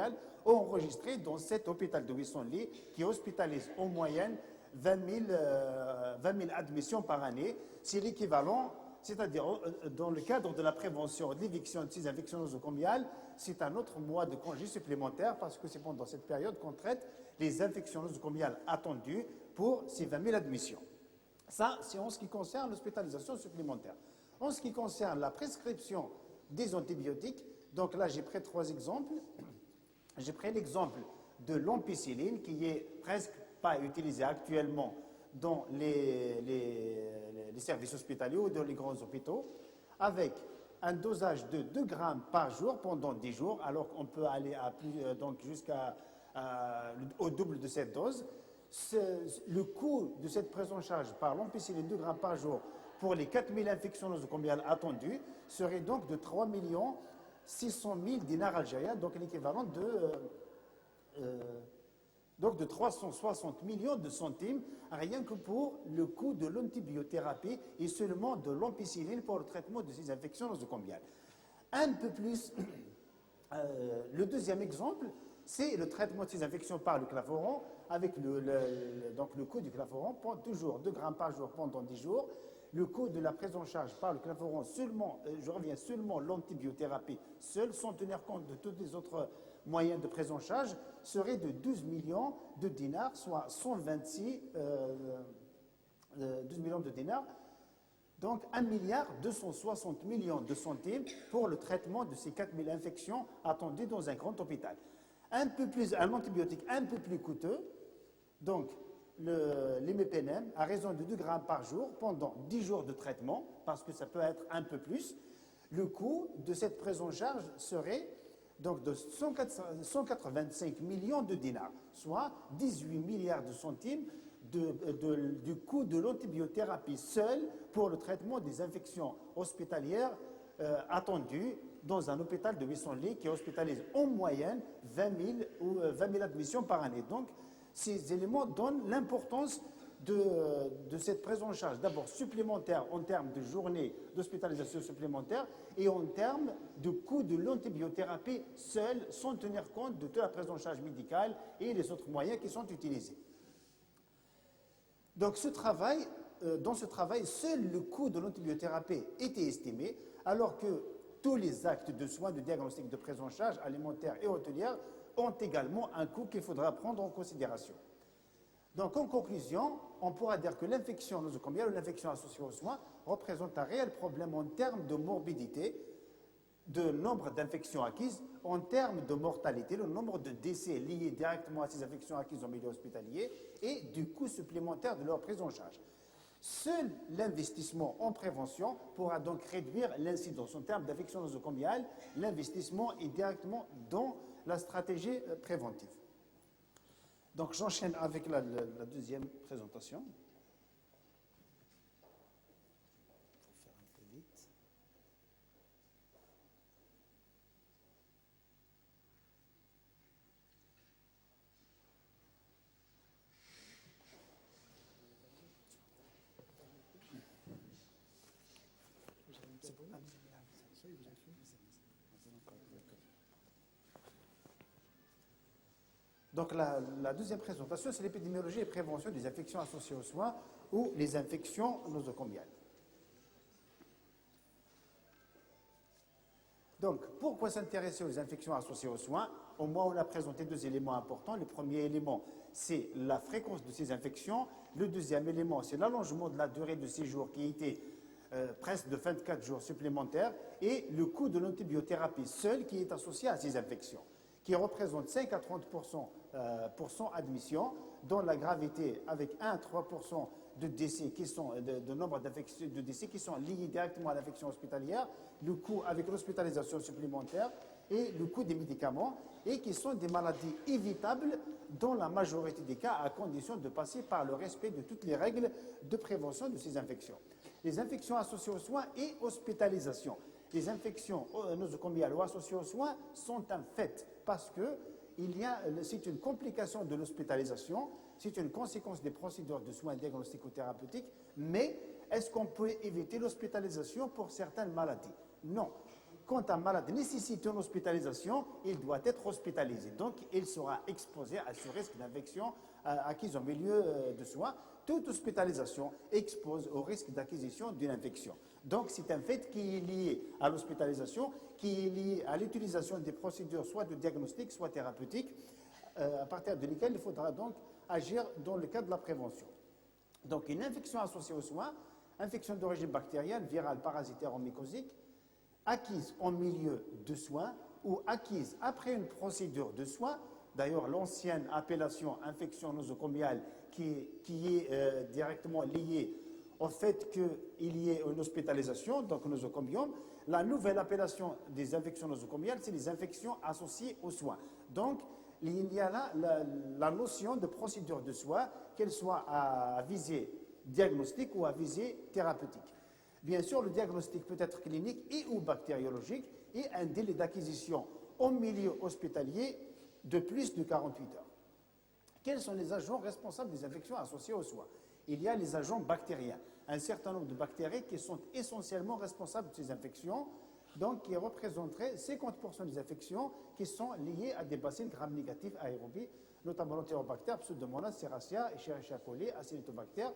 ont enregistré dans cet hôpital de 800 lits qui hospitalise en moyenne 20 000 admissions par année. C'est l'équivalent, c'est-à-dire dans le cadre de la prévention de l'éviction de ces infections nosocomiales, c'est un autre mois de congé supplémentaire parce que c'est pendant cette période qu'on traite les infections nosocomiales attendues pour ces 20 000 admissions. Ça, c'est en ce qui concerne l'hospitalisation supplémentaire. En ce qui concerne la prescription des antibiotiques, donc là j'ai pris 3 exemples. J'ai pris l'exemple de l'ampicilline qui est presque pas utilisée actuellement dans les services hospitaliers ou dans les grands hôpitaux, avec un dosage de 2 grammes par jour pendant 10 jours, alors qu'on peut aller à donc au double de cette dose. Le coût de cette prise en charge par l'ampicilline 2 grammes par jour pour les 4 000 infections nosocomiales attendues serait donc de 3 600 000 dinars algériens, donc l'équivalent de 360 millions de centimes, rien que pour le coût de l'antibiothérapie et seulement de l'ampicilline pour le traitement de ces infections nosocomiales. Un peu plus, le deuxième exemple, c'est le traitement de ces infections par le claveron, avec donc le coût du claveron, toujours 2 grammes par jour pendant 10 jours. Le coût de la prise en charge par le claveron seulement, je reviens seulement l'antibiothérapie seule, sans tenir compte de tous les autres moyens de prise en charge, serait de 12 millions de dinars, soit 12 millions de dinars, donc 1 milliard 260 millions de centimes pour le traitement de ces 4 000 infections attendues dans un grand hôpital. Un antibiotique un peu plus coûteux, donc l'imipénem, à raison de 2 grammes par jour pendant 10 jours de traitement, parce que ça peut être un peu plus. Le coût de cette prise en charge serait donc de 185 millions de dinars, soit 18 milliards de centimes du coût de l'antibiothérapie seule pour le traitement des infections hospitalières attendues dans un hôpital de 800 lits qui hospitalise en moyenne 20 000 admissions par année. Donc, ces éléments donnent l'importance de cette prise en charge, d'abord supplémentaire en termes de journées d'hospitalisation supplémentaire et en termes de coût de l'antibiothérapie seule, sans tenir compte de toute la prise en charge médicale et les autres moyens qui sont utilisés. Donc dans ce travail, seul le coût de l'antibiothérapie était estimé, alors que tous les actes de soins, de diagnostic, de prise en charge alimentaire et hôtelière ont également un coût qu'il faudra prendre en considération. Donc, en conclusion, on pourra dire que l'infection nosocomiale ou l'infection associée aux soins représente un réel problème en termes de morbidité, de nombre d'infections acquises, en termes de mortalité, le nombre de décès liés directement à ces infections acquises en milieu hospitalier et du coût supplémentaire de leur prise en charge. Seul l'investissement en prévention pourra donc réduire l'incidence. En termes d'infection nosocomiale, l'investissement est directement dans la stratégie préventive. Donc j'enchaîne avec la deuxième présentation. Pour faire un peu vite. Donc la deuxième présentation, c'est l'épidémiologie et prévention des infections associées aux soins ou les infections nosocomiales. Donc, pourquoi s'intéresser aux infections associées aux soins? Au moins, on a présenté 2 éléments importants. Le premier élément, c'est la fréquence de ces infections. Le deuxième élément, c'est l'allongement de la durée de séjour qui a été presque de 24 jours supplémentaires et le coût de l'antibiothérapie seule qui est associé à ces infections, qui représente 5 à 30% admission, dont la gravité avec 1 à 3% de décès de nombre de décès qui sont liés directement à l'infection hospitalière, le coût avec l'hospitalisation supplémentaire et le coût des médicaments, et qui sont des maladies évitables dans la majorité des cas, à condition de passer par le respect de toutes les règles de prévention de ces infections. Les infections associées aux soins et hospitalisation. Les infections nosocomiales ou associées aux soins sont un fait parce que c'est une complication de l'hospitalisation, c'est une conséquence des procédures de soins diagnostico-thérapeutiques, mais est-ce qu'on peut éviter l'hospitalisation pour certaines maladies? Non. quand un malade nécessite une hospitalisation, il doit être hospitalisé. Donc, il sera exposé à ce risque d'infection acquise en milieu de soins. Toute hospitalisation expose au risque d'acquisition d'une infection. Donc, c'est un fait qui est lié à l'hospitalisation, qui est lié à l'utilisation des procédures soit de diagnostic, soit thérapeutiques, à partir de lesquelles il faudra donc agir dans le cadre de la prévention. Donc, une infection associée aux soins, infection d'origine bactérienne, virale, parasitaire ou mycosique, acquise en milieu de soins ou acquise après une procédure de soins, d'ailleurs l'ancienne appellation infection nosocomiale qui est directement liée au fait qu'il y ait une hospitalisation, donc nosocomium. La nouvelle appellation des infections nosocomiales, c'est les infections associées aux soins. Donc, il y a là la notion de procédure de soins, qu'elle soit à visée diagnostique ou à visée thérapeutique. Bien sûr, le diagnostic peut être clinique et ou bactériologique et un délai d'acquisition au milieu hospitalier de plus de 48 heures. Quels sont les agents responsables des infections associées aux soins? Il y a les agents bactériens, un certain nombre de bactéries qui sont essentiellement responsables de ces infections, donc qui représenteraient 50% des infections qui sont liées à des bacilles gram-négatifs aérobies, notamment l'Enterobacter, Pseudomonas, Serratia, Escherichia coli, Acinetobacter.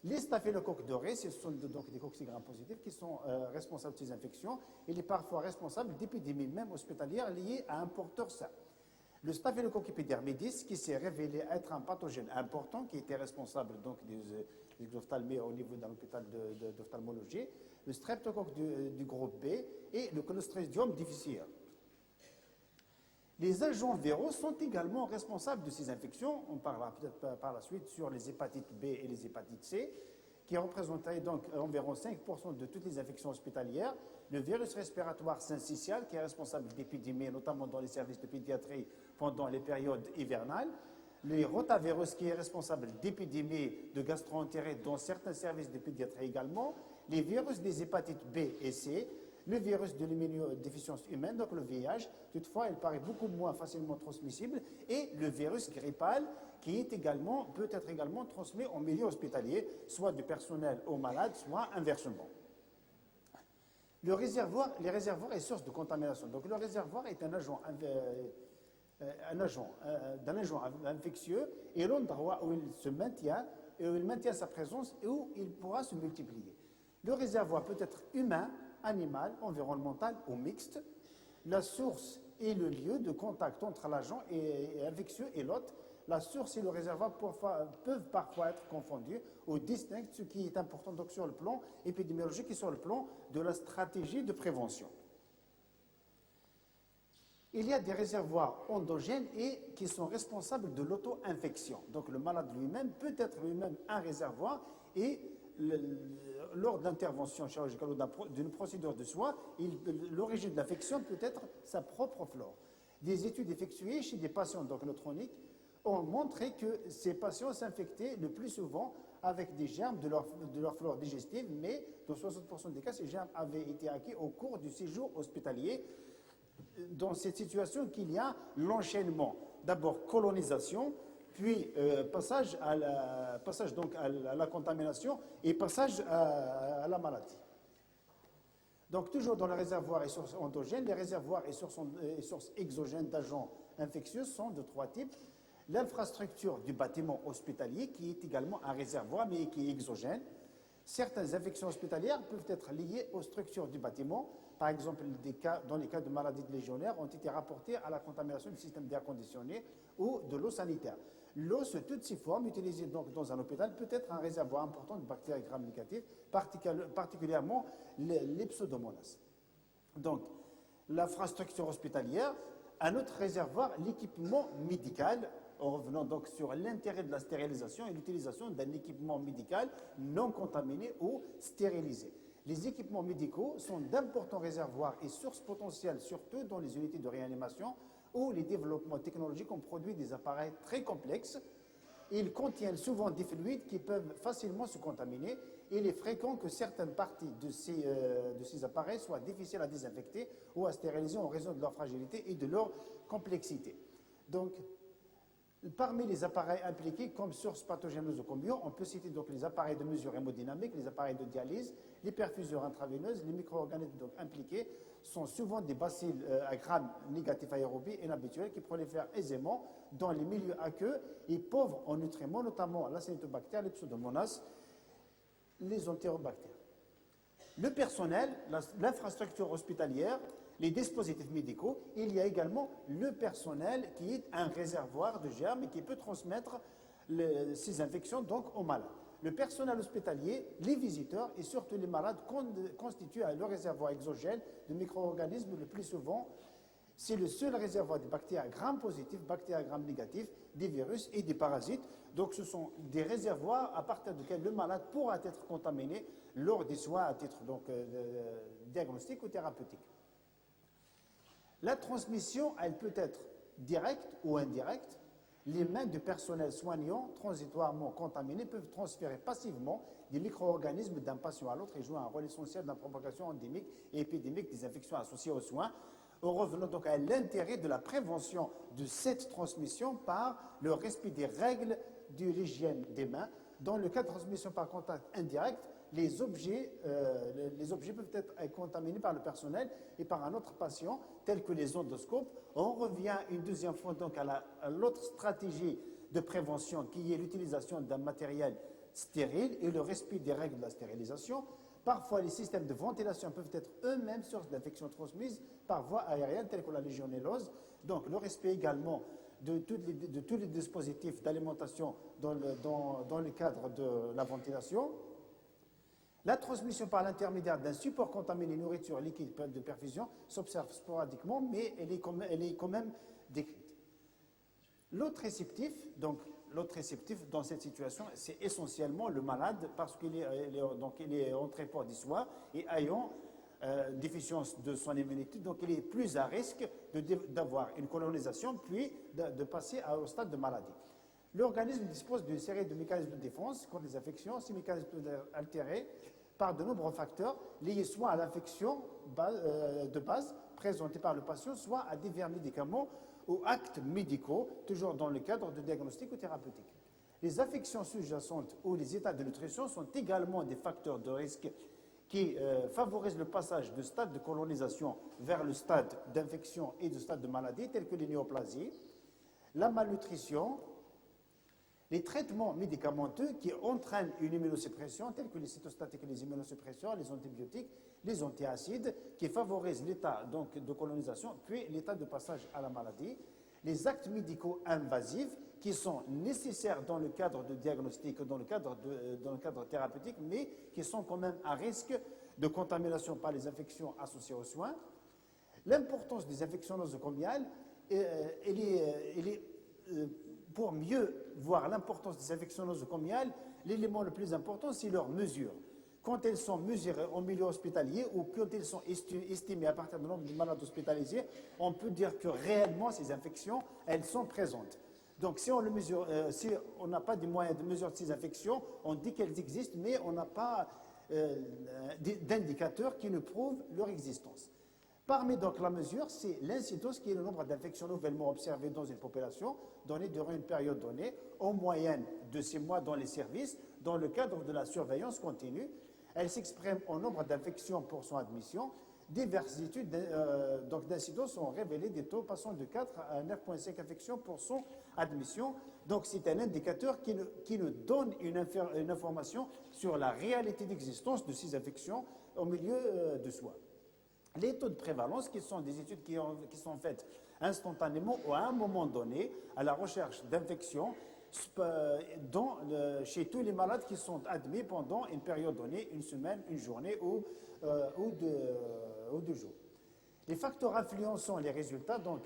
Les staphylocoques dorés, ce sont donc des coquilles gram-positifs qui sont responsables de ces infections. Il est parfois responsable d'épidémies même hospitalières liées à un porteur sain. Le staphylocoque epidermidis, qui s'est révélé être un pathogène important, qui était responsable donc des ophtalmies au niveau de l'hôpital d'ophtalmologie, le streptocoque du groupe B et le Clostridium difficile. Les agents viraux sont également responsables de ces infections. On parlera peut-être par la suite sur les hépatites B et les hépatites C, qui représenteraient donc environ 5% de toutes les infections hospitalières. Le virus respiratoire syncytial, qui est responsable d'épidémies, notamment dans les services de pédiatrie pendant les périodes hivernales. Le rotavirus, qui est responsable d'épidémies de gastro-entérite dans certains services de pédiatrie également. Les virus des hépatites B et C. Le virus de l'immunodéficience humaine, donc le VIH, toutefois, il paraît beaucoup moins facilement transmissible, et le virus grippal, qui peut être également transmis en milieu hospitalier, soit du personnel aux malades, soit inversement. Les réservoirs et sources de contamination. Donc le réservoir est un agent infectieux et l'endroit où il se maintient, et où il maintient sa présence et où il pourra se multiplier. Le réservoir peut être humain, animal, environnemental ou mixte. La source est le lieu de contact entre l'agent infectieux et l'hôte. La source et le réservoir peuvent parfois être confondus ou distincts, ce qui est important donc sur le plan épidémiologique et sur le plan de la stratégie de prévention. Il y a des réservoirs endogènes et qui sont responsables de l'auto-infection. Donc le malade lui-même peut être lui-même un réservoir et lors d'intervention chirurgicale ou d'une procédure de soins, l'origine de l'infection peut être sa propre flore. Des études effectuées chez des patients chroniques ont montré que ces patients s'infectaient le plus souvent avec des germes de leur flore digestive, mais dans 60% des cas, ces germes avaient été acquis au cours du séjour hospitalier. Dans cette situation qu'il y a l'enchaînement, d'abord colonisation, puis passage à la contamination et passage à la maladie. Donc toujours dans les réservoirs et sources endogènes, les réservoirs et sources exogènes d'agents infectieux sont de trois types. L'infrastructure du bâtiment hospitalier, qui est également un réservoir, mais qui est exogène. Certaines infections hospitalières peuvent être liées aux structures du bâtiment. Par exemple, dans les cas de maladies légionnaires, ont été rapportés à la contamination du système d'air conditionné ou de l'eau sanitaire. L'eau, sous toutes ses formes, utilisée donc dans un hôpital, peut être un réservoir important de bactéries gram-négatives, particulièrement les pseudomonas. Donc, l'infrastructure hospitalière, un autre réservoir, l'équipement médical, en revenant donc sur l'intérêt de la stérilisation et l'utilisation d'un équipement médical non contaminé ou stérilisé. Les équipements médicaux sont d'importants réservoirs et sources potentielles, surtout dans les unités de réanimation où les développements technologiques ont produit des appareils très complexes. Ils contiennent souvent des fluides qui peuvent facilement se contaminer. Il est fréquent que certaines parties de ces appareils soient difficiles à désinfecter ou à stériliser en raison de leur fragilité et de leur complexité. Donc, parmi les appareils impliqués comme source pathogène nosocomiale, on peut citer donc les appareils de mesure hémodynamique, les appareils de dialyse, les perfuseurs intraveineuses, les micro-organismes donc impliqués sont souvent des bacilles à gram négatifs aérobies inhabituels qui prolifèrent aisément dans les milieux aqueux et pauvres en nutriments, notamment l'acétobactère, les pseudomonas, les entérobactères. Le personnel, l'infrastructure hospitalière, les dispositifs médicaux, il y a également le personnel qui est un réservoir de germes et qui peut transmettre ces infections donc aux malades. Le personnel hospitalier, les visiteurs et surtout les malades constituent le réservoir exogène de micro-organismes le plus souvent. C'est le seul réservoir de bactéries gram positifs, bactéries gram négatifs, des virus et des parasites. Donc ce sont des réservoirs à partir desquels le malade pourra être contaminé lors des soins à titre diagnostique ou thérapeutique. La transmission, elle peut être directe ou indirecte. Les mains du personnel soignant transitoirement contaminés peuvent transférer passivement des micro-organismes d'un patient à l'autre et jouer un rôle essentiel dans la propagation endémique et épidémique des infections associées aux soins. Revenons donc à l'intérêt de la prévention de cette transmission par le respect des règles de l'hygiène des mains. Dans le cas de transmission par contact indirect, les objets peuvent être contaminés par le personnel et par un autre patient, tels que les endoscopes. On revient une deuxième fois donc à l'autre stratégie de prévention qui est l'utilisation d'un matériel stérile et le respect des règles de la stérilisation. Parfois, les systèmes de ventilation peuvent être eux-mêmes source d'infections transmises par voie aérienne, telles que la légionellose. Donc, le respect également de tous les dispositifs d'alimentation dans le cadre de la ventilation. La transmission par l'intermédiaire d'un support contaminé nourriture liquide de perfusion s'observe sporadiquement, mais elle est quand même décrite. L'autre réceptif dans cette situation, c'est essentiellement le malade parce qu'il est entré pour des soins et ayant déficience de son immunité, donc il est plus à risque d'avoir une colonisation puis de passer au stade de maladie. L'organisme dispose d'une série de mécanismes de défense contre les infections. Ces mécanismes peuvent être altérés par de nombreux facteurs liés soit à l'infection de base présentée par le patient, soit à divers médicaments ou actes médicaux, toujours dans le cadre de diagnostic ou thérapeutique. Les affections sous-jacentes ou les états de nutrition sont également des facteurs de risque qui favorisent le passage du stade de colonisation vers le stade d'infection et du stade de maladie, tels que les néoplasies, la malnutrition, les traitements médicamenteux qui entraînent une immunosuppression, tels que les cytostatiques et les immunosuppresseurs, les antibiotiques, les antiacides, qui favorisent l'état de colonisation, puis l'état de passage à la maladie, les actes médicaux invasifs, qui sont nécessaires dans le cadre de diagnostic, dans le cadre thérapeutique, mais qui sont quand même à risque de contamination par les infections associées aux soins. L'importance des infections nosocomiales, pour mieux voir l'importance des infections nosocomiales, l'élément le plus important, c'est leur mesure. Quand elles sont mesurées en milieu hospitalier ou quand elles sont estimées à partir du nombre de malades hospitalisés, on peut dire que réellement ces infections, elles sont présentes. Donc si on n'a pas de moyens de mesure de ces infections, on dit qu'elles existent, mais on n'a pas d'indicateurs qui nous prouvent leur existence. Parmi donc la mesure, c'est l'incidence qui est le nombre d'infections nouvellement observées dans une population donnée durant une période donnée, en moyenne de 6 mois dans les services, dans le cadre de la surveillance continue. Elle s'exprime en nombre d'infections pour son admission. Diverses études d'incidence ont révélé des taux passant de 4 à 9,5 infections pour son admission. Donc c'est un indicateur qui nous donne une information sur la réalité d'existence de ces infections au milieu de soins. Les taux de prévalence, qui sont des études qui sont faites instantanément ou à un moment donné à la recherche d'infections chez tous les malades qui sont admis pendant une période donnée, une semaine, une journée ou 2 jours. Les facteurs influençant les résultats, donc,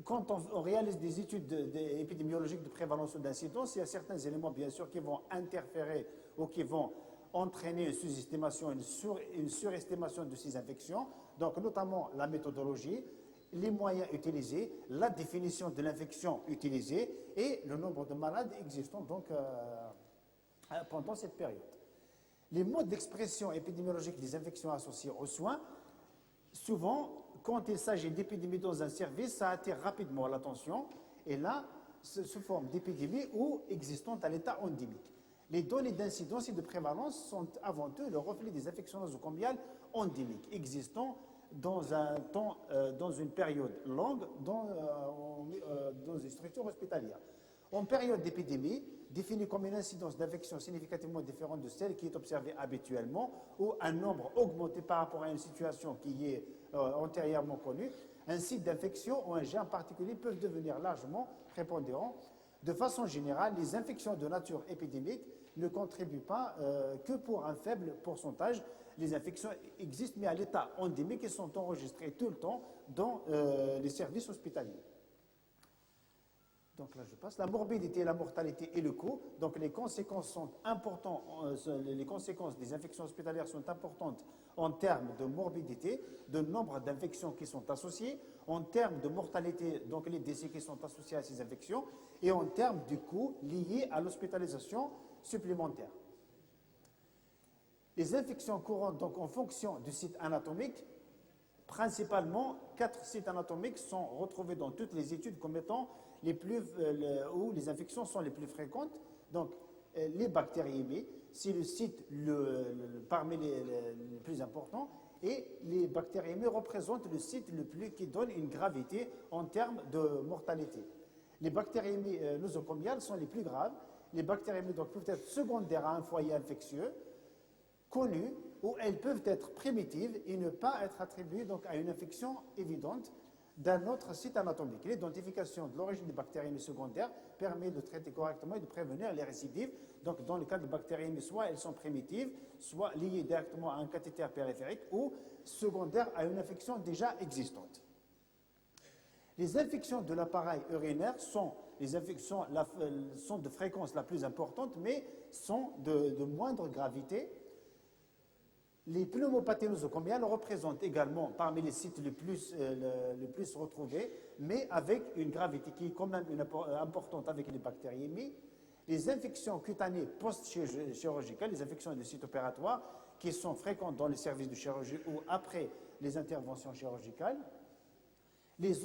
quand on réalise des études épidémiologiques de prévalence ou d'incidence, il y a certains éléments, bien sûr, qui vont interférer ou qui vont entraîner une sous-estimation, une surestimation de ces infections, donc notamment la méthodologie, les moyens utilisés, la définition de l'infection utilisée et le nombre de malades existants donc, pendant cette période. Les modes d'expression épidémiologique des infections associées aux soins, souvent, quand il s'agit d'épidémie dans un service, ça attire rapidement l'attention et là, sous forme d'épidémie ou existante à l'état endémique. Les données d'incidence et de prévalence sont avant tout le reflet des infections nosocomiales endémiques existant dans une période longue dans une structure hospitalière. En période d'épidémie, définie comme une incidence d'infection significativement différente de celle qui est observée habituellement, ou un nombre augmenté par rapport à une situation qui est antérieurement connue, un site d'infection ou un germe particulier peuvent devenir largement prépondérants. De façon générale, les infections de nature épidémique ne contribuent pas que pour un faible pourcentage. Les infections existent, mais à l'état endémique et sont enregistrées tout le temps dans les services hospitaliers. Donc là, je passe. La morbidité, la mortalité et le coût. Donc les conséquences sont importantes. Les conséquences des infections hospitalières sont importantes en termes de morbidité, de nombre d'infections qui sont associées, en termes de mortalité, donc les décès qui sont associés à ces infections, et en termes du coût lié à l'hospitalisation supplémentaire. Les infections courantes, donc en fonction du site anatomique, principalement, 4 sites anatomiques sont retrouvés dans toutes les études comme étant où les infections sont les plus fréquentes. Donc, les bactériémies, c'est le site parmi les plus importants, et les bactériémies représentent le site qui donne une gravité en termes de mortalité. Les bactériémies nosocomiales sont les plus graves. Les bactériémies donc, peuvent être secondaires à un foyer infectieux, connues, ou elles peuvent être primitives et ne pas être attribuées donc, à une infection évidente d'un autre site anatomique. L'identification de l'origine des bactériémies secondaires permet de traiter correctement et de prévenir les récidives. Donc, dans le cas de bactériémies, soit elles sont primitives, soit liées directement à un cathéter périphérique ou secondaires à une infection déjà existante. Les infections de l'appareil urinaire sont de fréquence la plus importante, mais sont de moindre gravité. Les pneumopathies nosocomiales représentent également parmi les sites les plus retrouvés, mais avec une gravité qui est quand même importante avec les bactériémies. Les infections cutanées post-chirurgicales, les infections du site opératoire, qui sont fréquentes dans les services de chirurgie ou après les interventions chirurgicales.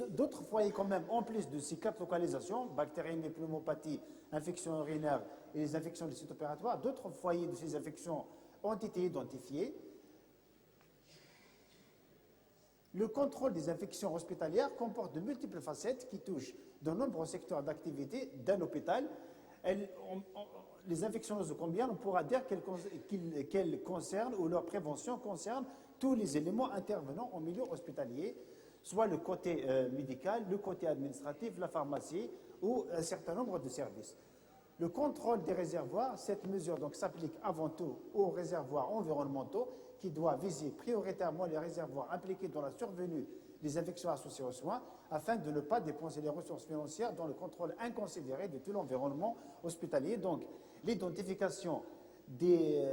D'autres foyers quand même, en plus de ces 4 localisations, bactériémies, pneumopathie, infections urinaires et les infections du site opératoire, d'autres foyers de ces infections ont été identifiés. Le contrôle des infections hospitalières comporte de multiples facettes qui touchent de nombreux secteurs d'activité d'un hôpital. Les infections nosocomiales, on pourra dire qu'elles concernent, ou leur prévention concerne, tous les éléments intervenant au milieu hospitalier, soit le côté médical, le côté administratif, la pharmacie ou un certain nombre de services. Le contrôle des réservoirs, cette mesure donc s'applique avant tout aux réservoirs environnementaux qui doit viser prioritairement les réservoirs impliqués dans la survenue des infections associées aux soins afin de ne pas dépenser les ressources financières dans le contrôle inconsidéré de tout l'environnement hospitalier. Donc, l'identification des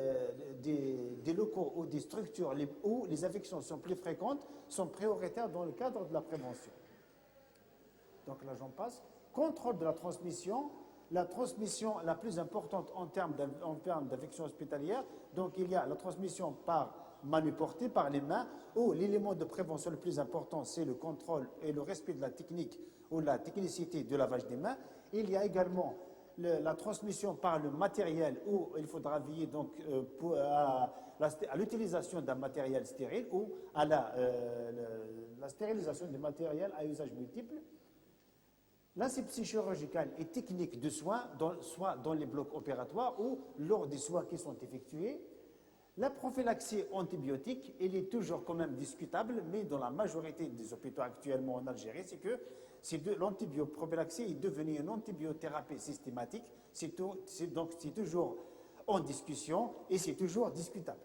locaux ou des structures où les infections sont plus fréquentes sont prioritaires dans le cadre de la prévention. Donc là, j'en passe. Contrôle de la transmission. La transmission la plus importante en termes d'infection hospitalière, donc il y a la transmission par main portée, par les mains, où l'élément de prévention le plus important, c'est le contrôle et le respect de la technique ou la technicité de lavage des mains. Il y a également la transmission par le matériel, où il faudra veiller donc, à l'utilisation d'un matériel stérile ou à la stérilisation des matériels à usage multiple. L'asepsie chirurgicale et technique de soins, soit dans les blocs opératoires ou lors des soins qui sont effectués. La prophylaxie antibiotique, elle est toujours quand même discutable, mais dans la majorité des hôpitaux actuellement en Algérie, c'est que l'antibio-prophylaxie est devenue une antibiothérapie systématique. Donc c'est toujours en discussion et c'est toujours discutable.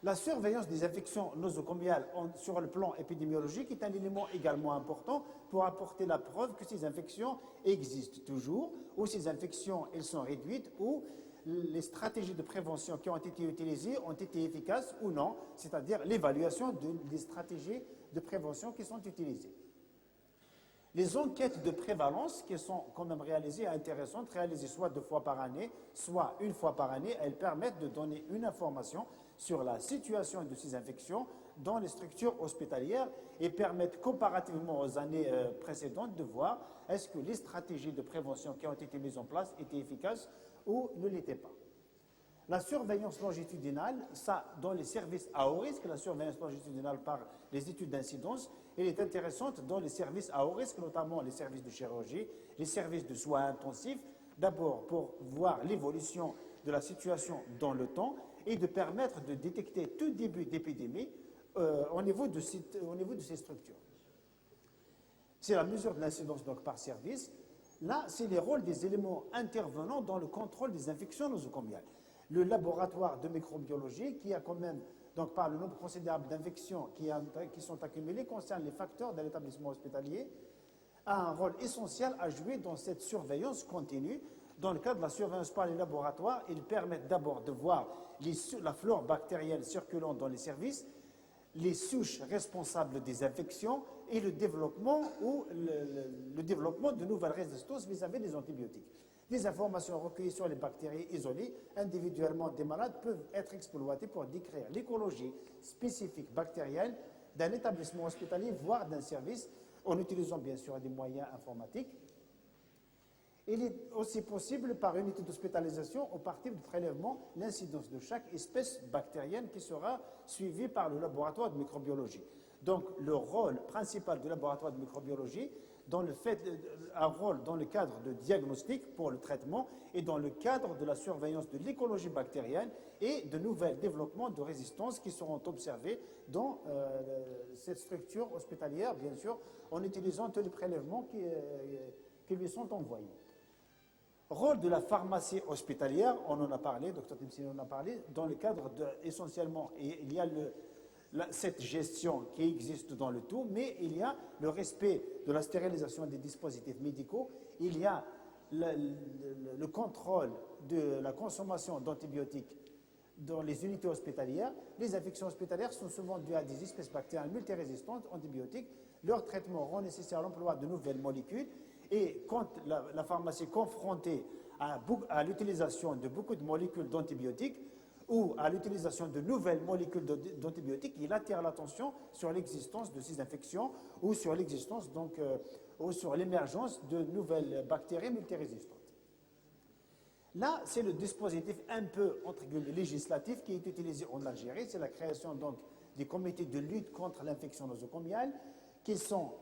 La surveillance des infections nosocomiales sur le plan épidémiologique est un élément également important pour apporter la preuve que ces infections existent toujours, ou ces infections elles sont réduites, ou les stratégies de prévention qui ont été utilisées ont été efficaces ou non, c'est-à-dire l'évaluation des stratégies de prévention qui sont utilisées. Les enquêtes de prévalence qui sont quand même réalisées, intéressantes, réalisées soit 2 fois par année, soit 1 fois par année, elles permettent de donner une information sur la situation de ces infections dans les structures hospitalières et permettent comparativement aux années précédentes de voir est-ce que les stratégies de prévention qui ont été mises en place étaient efficaces ou ne l'étaient pas. La surveillance longitudinale, ça, dans les services à haut risque, la surveillance longitudinale par les études d'incidence, elle est intéressante dans les services à haut risque, notamment les services de chirurgie, les services de soins intensifs, d'abord pour voir l'évolution de la situation dans le temps et de permettre de détecter tout début d'épidémie au niveau de ces structures. C'est la mesure de l'incidence donc par service. Là, c'est les rôles des éléments intervenants dans le contrôle des infections nosocomiales. Le laboratoire de microbiologie, qui a quand même, donc par le nombre considérable d'infections qui sont accumulées, concerne les facteurs de l'établissement hospitalier, a un rôle essentiel à jouer dans cette surveillance continue. Dans le cadre de la surveillance par les laboratoires, ils permettent d'abord de voir la flore bactérienne circulant dans les services, les souches responsables des infections et le développement de nouvelles résistances vis-à-vis des antibiotiques. Des informations recueillies sur les bactéries isolées individuellement des malades peuvent être exploitées pour décrire l'écologie spécifique bactérienne d'un établissement hospitalier, voire d'un service, en utilisant bien sûr des moyens informatiques. Il est aussi possible, par unité d'hospitalisation, au partir du prélèvement, l'incidence de chaque espèce bactérienne qui sera suivie par le laboratoire de microbiologie. Donc, le rôle principal du laboratoire de microbiologie, un rôle dans le cadre de diagnostic pour le traitement et dans le cadre de la surveillance de l'écologie bactérienne et de nouveaux développements de résistance qui seront observés dans cette structure hospitalière, bien sûr, en utilisant tous les prélèvements qui lui sont envoyés. Rôle de la pharmacie hospitalière, on en a parlé, Dr Timsine en a parlé, dans le cadre essentiellement, il y a cette gestion qui existe dans le tout, mais il y a le respect de la stérilisation des dispositifs médicaux, il y a le contrôle de la consommation d'antibiotiques dans les unités hospitalières. Les infections hospitalières sont souvent dues à des espèces bactériennes multirésistantes aux antibiotiques. Leur traitement rend nécessaire l'emploi de nouvelles molécules. Et quand la pharmacie est confrontée à l'utilisation de beaucoup de molécules d'antibiotiques ou à l'utilisation de nouvelles molécules d'antibiotiques, il attire l'attention sur l'existence de ces infections ou sur l'existence ou sur l'émergence de nouvelles bactéries multirésistantes. Là, c'est le dispositif un peu, entre guillemets, législatif qui est utilisé en Algérie. C'est la création donc des comités de lutte contre l'infection nosocomiale qui ont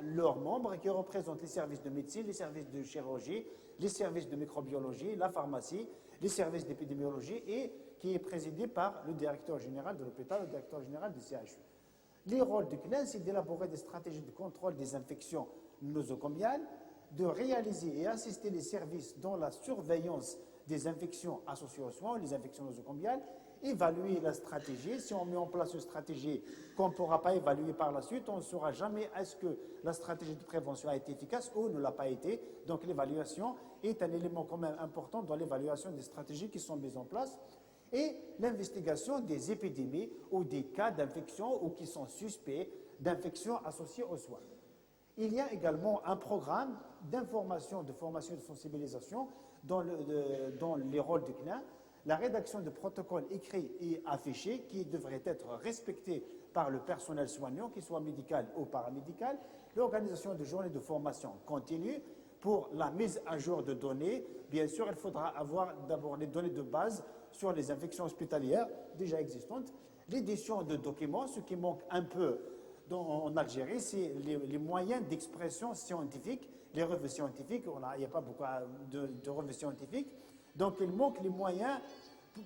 leurs membres et qui représentent les services de médecine, les services de chirurgie, les services de microbiologie, la pharmacie, les services d'épidémiologie et qui est présidé par le directeur général de l'hôpital, le directeur général du CHU. Les rôles du CNIL, c'est d'élaborer des stratégies de contrôle des infections nosocomiales, de réaliser et assister les services dans la surveillance des infections associées aux soins, les infections nosocomiales, évaluer la stratégie. Si on met en place une stratégie qu'on ne pourra pas évaluer par la suite, on ne saura jamais est-ce que la stratégie de prévention a été efficace ou ne l'a pas été. Donc l'évaluation est un élément quand même important dans l'évaluation des stratégies qui sont mises en place. Et l'investigation des épidémies ou des cas d'infection ou qui sont suspects d'infections associées aux soins. Il y a également un programme d'information, de formation et de sensibilisation dans les rôles du CNIL, la rédaction de protocoles écrits et affichés qui devraient être respectés par le personnel soignant, qu'il soit médical ou paramédical, l'organisation de journées de formation continue pour la mise à jour de données. Bien sûr, il faudra avoir d'abord les données de base sur les infections hospitalières déjà existantes, l'édition de documents, ce qui manque un peu en Algérie, c'est les moyens d'expression scientifique, les revues scientifiques. Il n'y a pas beaucoup de revues scientifiques. Donc, il manque les moyens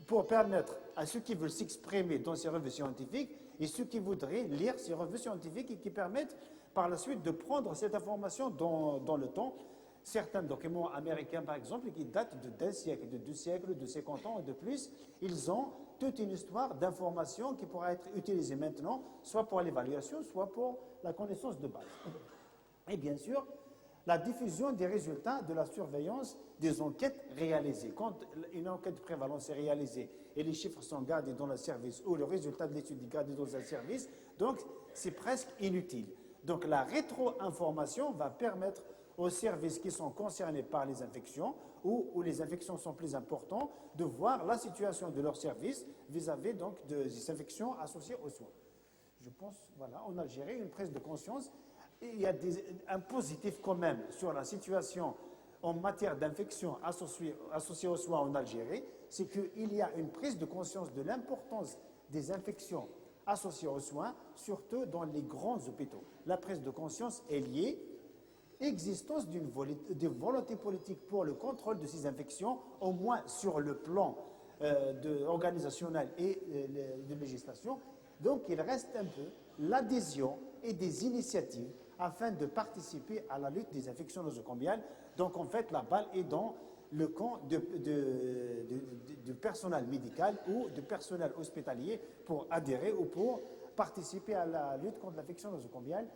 pour permettre à ceux qui veulent s'exprimer dans ces revues scientifiques et ceux qui voudraient lire ces revues scientifiques et qui permettent par la suite de prendre cette information dans le temps. Certains documents américains, par exemple, qui datent d'un siècle, de 2 siècles, de 50 ans et de plus, ils ont toute une histoire d'information qui pourra être utilisée maintenant, soit pour l'évaluation, soit pour la connaissance de base. Et bien sûr, la diffusion des résultats de la surveillance des enquêtes réalisées. Quand une enquête de prévalence est réalisée et les chiffres sont gardés dans le service ou le résultat de l'étude est gardé dans un service, donc c'est presque inutile. Donc la rétro-information va permettre aux services qui sont concernés par les infections ou où les infections sont plus importantes de voir la situation de leur service vis-à-vis donc des infections associées aux soins. Je pense, voilà, en Algérie, une prise de conscience. Il y a un positif quand même sur la situation en matière d'infection associée aux soins en Algérie, c'est qu'il y a une prise de conscience de l'importance des infections associées aux soins, surtout dans les grands hôpitaux. La prise de conscience est liée à l'existence d'une volonté politique pour le contrôle de ces infections, au moins sur le plan organisationnel et de législation. Donc il reste un peu l'adhésion et des initiatives afin de participer à la lutte des infections nosocomiales. Donc en fait, la balle est dans le camp du personnel médical ou du personnel hospitalier pour adhérer ou pour participer à la lutte contre l'infection nosocomiale.